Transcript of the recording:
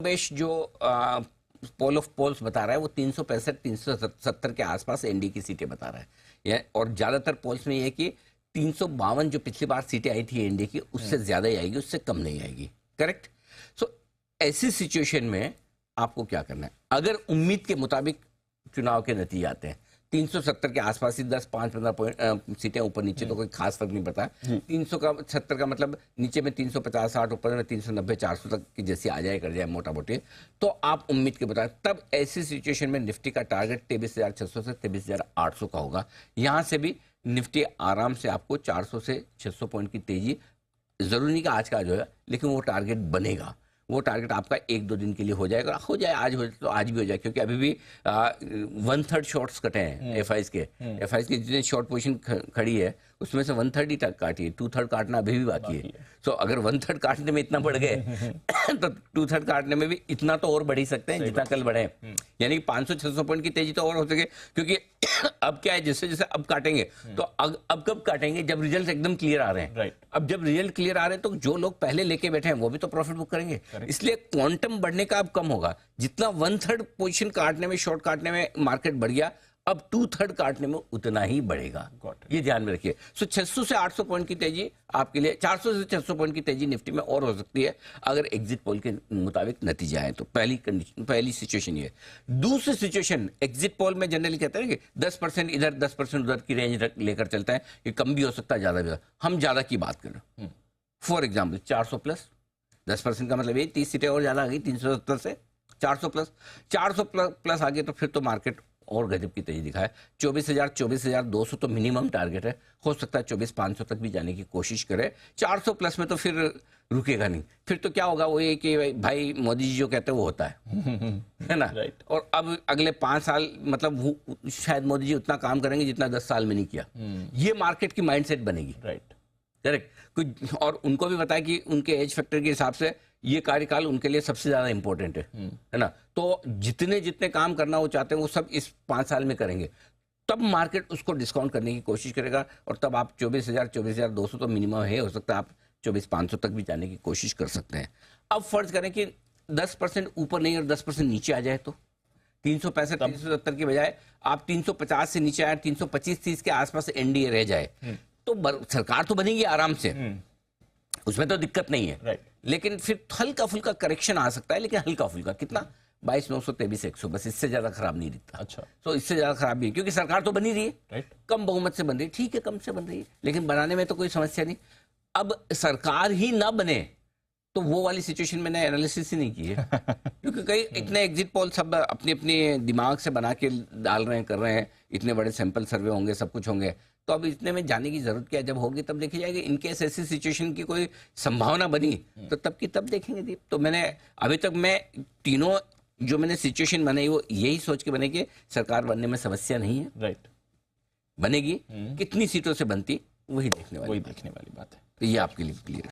कमोबेश जो पोल of poles बता रहा है वो 365 370 के आसपास एनडीए की सीटें बता रहा है, और ज्यादातर पोल्स में ये है कि 352 जो पिछली बार सीटें आई थी एनडीए की, उससे ज्यादा ही आएगी, उससे कम नहीं आएगी। करेक्ट। सो ऐसी सिचुएशन में आपको क्या करना है? अगर उम्मीद के मुताबिक चुनाव के नतीजे आते हैं 370 के आसपास ही 10-15 पॉइंट सीटें ऊपर नीचे तो कोई खास फर्क नहीं पड़ता। 370 का मतलब नीचे में 350-60, ऊपर में 390-400 तक की जैसी आ जाए कर जाए मोटा मोटी, तो आप उम्मीद के बताएं तब ऐसी सिचुएशन में निफ्टी का टारगेट 23,600 से 23,800 का होगा। यहां से भी निफ्टी आराम से आपको 400 से 600 पॉइंट की तेजी, जरूरी नहीं कि आज का आज होगा, लेकिन वो टारगेट बनेगा। वो टारगेट आपका 1-2 दिन के लिए हो जाएगा, हो जाए आज हो तो आज भी हो जाए, क्योंकि अभी भी 1/3 शॉर्ट्स कटे हैं एफआईज के। एफआईज की जितनी शॉर्ट पोजीशन खड़ी है उसमें से 1/3 ही तक काटी है, 2/3 काटना अभी भी बाकी है। सो अगर 1/3 काटने में इतना बढ़ गए तो 2/3 काटने में भी इतना तो और बढ़ ही सकते हैं जितना कल बढ़े। यानी कि 500-600 पॉइंट की तेजी तो और हो सके, क्योंकि अब क्या है, जैसे जैसे अब काटेंगे तो अब कब काटेंगे? जब रिजल्ट एकदम क्लियर आ रहे हैं। अब जब रिजल्ट क्लियर आ रहे हैं तो जो लोग पहले लेके बैठे हैं वो भी तो प्रॉफिट बुक करेंगे। इसलिए क्वांटम बढ़ने का अब कम होगा। जितना 1/3 पोजीशन काटने में, शॉर्ट काटने में मार्केट बढ़ गया, अब 2/3 काटने में उतना ही बढ़ेगा। ये ध्यान में रखिए। सो 600 से 800 पॉइंट की तेजी आपके लिए, 400 से 600 पॉइंट की तेजी निफ्टी में और हो सकती है अगर एग्जिट पोल के मुताबिक नतीजे आए तो। पहली सिचुएशन ये। दूसरी सिचुएशन, एग्जिट पोल में जनरली कहते हैं कि 10% इधर 10% उधर की रेंज लेकर चलता है, ये कम भी हो सकता है, ज्यादा भी हो सकता है। हम ज्यादा की बात कर रहे हैं। फॉर एग्जाम्पल 400 प्लस 10% का मतलब ये 30 सीटें और ज्यादा आ गई, 370 से 400 प्लस। 400 प्लस आ गए तो फिर तो मार्केट और गजब की तेजी दिखाए। 24,200 तो मिनिमम टारगेट है, हो सकता है 24,500 तक भी जाने की कोशिश करे। 400 प्लस में तो फिर रुकेगा नहीं, फिर तो क्या होगा, वो ये कि भाई मोदी जी जो कहते हैं वो होता है ना। और अब अगले 5 साल मतलब शायद मोदी जी उतना काम करेंगे जितना 10 साल में नहीं किया। ये मार्केट की माइंडसेट बनेगी। करेक्ट। कुछ और उनको भी बताया कि उनके एज फैक्टर के हिसाब से ये कार्यकाल उनके लिए सबसे ज्यादा इंपॉर्टेंट है ना। तो जितने जितने काम करना वो चाहते हैं वो सब इस 5 साल में करेंगे, तब मार्केट उसको डिस्काउंट करने की कोशिश करेगा, और तब आप 24,200 तो मिनिमम है, हो सकता है आप 24,500 तक भी जाने की कोशिश कर सकते हैं। अब फर्ज करें कि 10% ऊपर नहीं और 10% नीचे आ जाए तो 365 370 की बजाय आप 350 से नीचे आए, 325-30 के आसपास एनडीए रह जाए, तो सरकार तो बनेगी आराम से, उसमें तो दिक्कत नहीं है। लेकिन फिर हल्का फुल्का करेक्शन आ सकता है, लेकिन हल्का फुल्का कितना, 22,900 23,100, बस इससे ज्यादा खराब नहीं दिखता। अच्छा। तो इससे ज्यादा खराब नहीं, क्योंकि सरकार तो बनी रही है, कम बहुमत से बन रही है, ठीक है कम से बन रही है, लेकिन बनाने में तो कोई समस्या नहीं। अब सरकार ही ना बने तो वो वाली सिचुएशन मैंने एनालिसिस ही नहीं की है क्योंकि कई इतने एग्जिट पोल सब अपनी अपनी दिमाग से बना के डाल रहे हैं, कर रहे हैं, इतने बड़े सैंपल सर्वे होंगे, सब कुछ होंगे, तो अब इतने में जाने की जरूरत क्या है? जब होगी तब देखी जाएगी। इनकेस ऐसी सिचुएशन की कोई संभावना बनी तो तब की तब देखेंगे दीप। तो मैंने अभी तक मैं तीनों जो मैंने सिचुएशन बनाई वो यही सोच के बने कि सरकार बनने में समस्या नहीं है, बनेगी, कितनी सीटों से बनती वही देखने वाली बात है। तो ये आपके लिए क्लियर